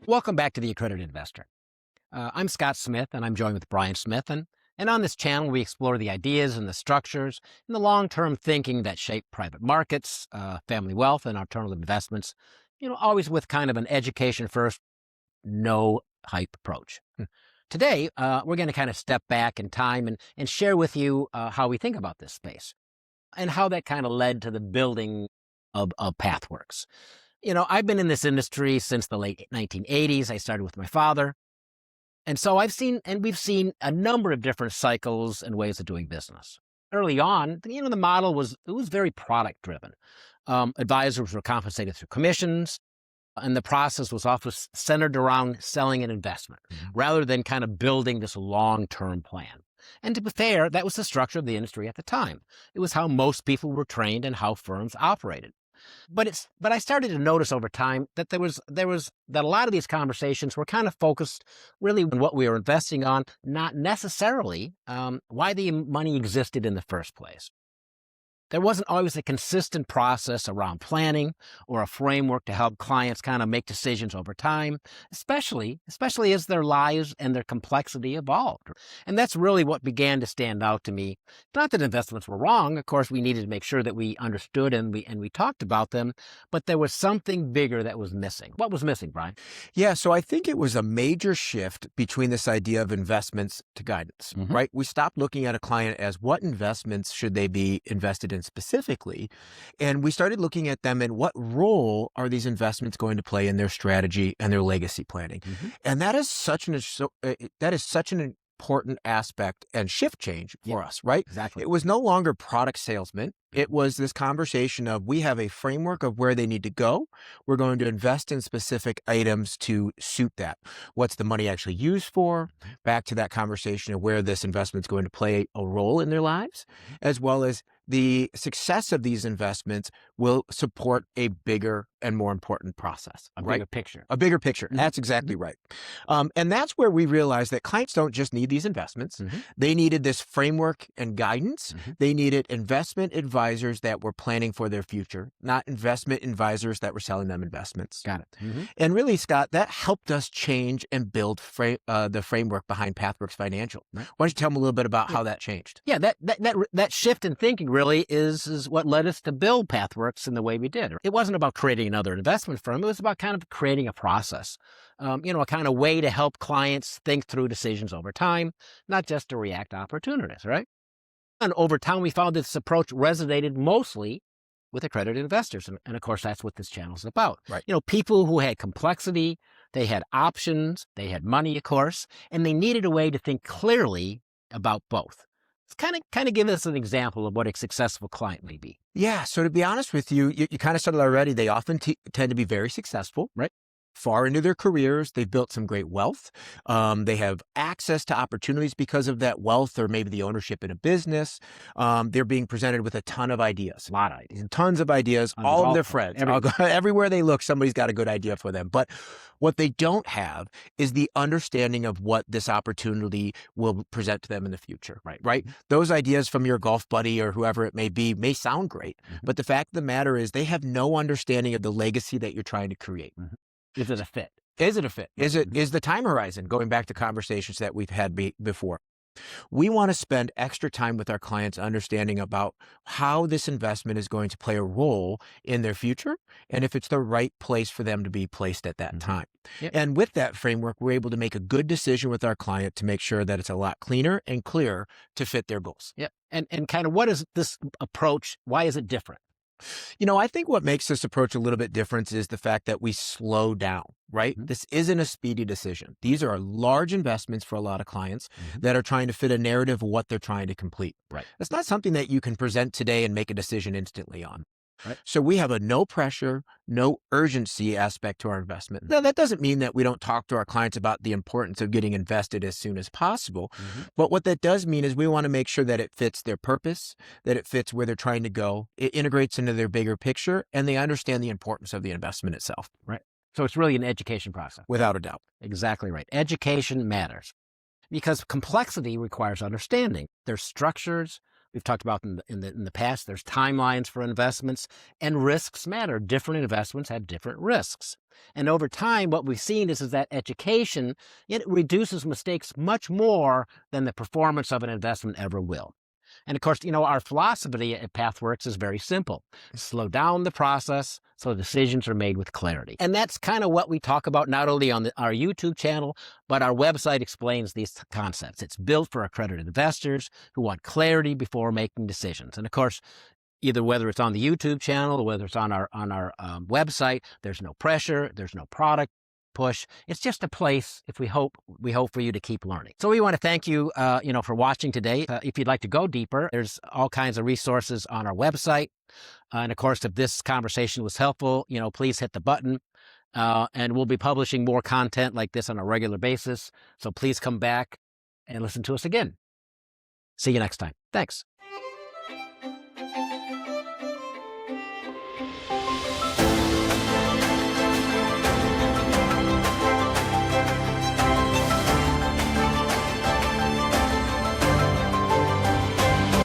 Welcome back to the Accredited Investor. I'm Scott Smith, and I'm joined with Bryan Smith. And on this channel, we explore the ideas and the structures and the long-term thinking that shape private markets, family wealth, and alternative investments, always with kind of an education first, no hype approach. Today, we're going to kind of step back in time and share with you how we think about this space and how that kind of led to the building of Pathworks. I've been in this industry since the late 1980s. I started with my father. And so we've seen a number of different cycles and ways of doing business. Early on, the model was very product driven. Advisors were compensated through commissions, and the process was often centered around selling an investment rather than kind of building this long-term plan. And to be fair, that was the structure of the industry at the time. It was how most people were trained and how firms operated. But I started to notice over time that that a lot of these conversations were kind of focused really on what we were investing on, not necessarily why the money existed in the first place. There wasn't always a consistent process around planning or a framework to help clients kind of make decisions over time, especially as their lives and their complexity evolved. And that's really what began to stand out to me. Not that investments were wrong. Of course, we needed to make sure that we understood and we talked about them, but there was something bigger that was missing. What was missing, Bryan? Yeah, so I think it was a major shift between this idea of investments to guidance, right? We stopped looking at a client as what investments should they be invested in specifically, and we started looking at them and what role are these investments going to play in their strategy and their legacy planning. And that is such an important aspect and shift change for us, right? Exactly. It was no longer product salesman. It was this conversation of we have a framework of where they need to go. We're going to invest in specific items to suit that. What's the money actually used for? Back to that conversation of where this investment is going to play a role in their lives, as well as the success of these investments will support a bigger and more important process. A right? bigger picture. A bigger picture. That's exactly right. And that's where we realized that clients don't just need these investments. They needed this framework and guidance. They needed investment advisors that were planning for their future, not investment advisors that were selling them investments. Got it. And really, Scott, that helped us change and build the framework behind Pathworks Financial. Why don't you tell them a little bit about how that changed? Yeah, that shift in thinking really is what led us to build Pathworks in the way we did. It wasn't about creating another investment firm. It was about kind of creating a process, a kind of way to help clients think through decisions over time, not just to react to opportunities, right? And over time, we found this approach resonated mostly with accredited investors. And of course, that's what this channel is about. Right. People who had complexity, they had options, they had money, of course, and they needed a way to think clearly about both. Kind of give us an example of what a successful client may be. Yeah. So to be honest with you, you kind of said it already. They often tend to be very successful, right? Far into their careers. They've built some great wealth. They have access to opportunities because of that wealth or maybe the ownership in a business. They're being presented with a ton of ideas. A lot of ideas. Tons of ideas. All of their friends. Everywhere they look, somebody's got a good idea for them. But what they don't have is the understanding of what this opportunity will present to them in the future. Right? Those ideas from your golf buddy or whoever it may be may sound great. But the fact of the matter is they have no understanding of the legacy that you're trying to create. Is it a fit? Is it a fit? Is the time horizon, going back to conversations that we've had before? We want to spend extra time with our clients understanding about how this investment is going to play a role in their future and if it's the right place for them to be placed at that time. Yep. And with that framework, we're able to make a good decision with our client to make sure that it's a lot cleaner and clearer to fit their goals. Yep. And kind of what is this approach? Why is it different? I think what makes this approach a little bit different is the fact that we slow down, right? This isn't a speedy decision. These are large investments for a lot of clients that are trying to fit a narrative of what they're trying to complete. Right. It's not something that you can present today and make a decision instantly on. Right. So we have a no pressure, no urgency aspect to our investment. Now, that doesn't mean that we don't talk to our clients about the importance of getting invested as soon as possible. But what that does mean is we want to make sure that it fits their purpose, that it fits where they're trying to go. It integrates into their bigger picture, and they understand the importance of the investment itself. Right. So it's really an education process. Without a doubt. Exactly right. Education matters because complexity requires understanding. There's structures, we've talked about in the past, there's timelines for investments, and risks matter. Different investments have different risks. And over time, what we've seen is that education, it reduces mistakes much more than the performance of an investment ever will. And of course, our philosophy at Pathworks is very simple. Slow down the process so decisions are made with clarity. And that's kind of what we talk about not only on our YouTube channel, but our website explains these concepts. It's built for accredited investors who want clarity before making decisions. And of course, whether it's on the YouTube channel or whether it's on our website, there's no pressure, there's no product push. It's just a place we hope for you to keep learning. So we want to thank you, for watching today. If you'd like to go deeper, there's all kinds of resources on our website. And of course, if this conversation was helpful, please hit the button. And we'll be publishing more content like this on a regular basis. So please come back and listen to us again. See you next time. Thanks.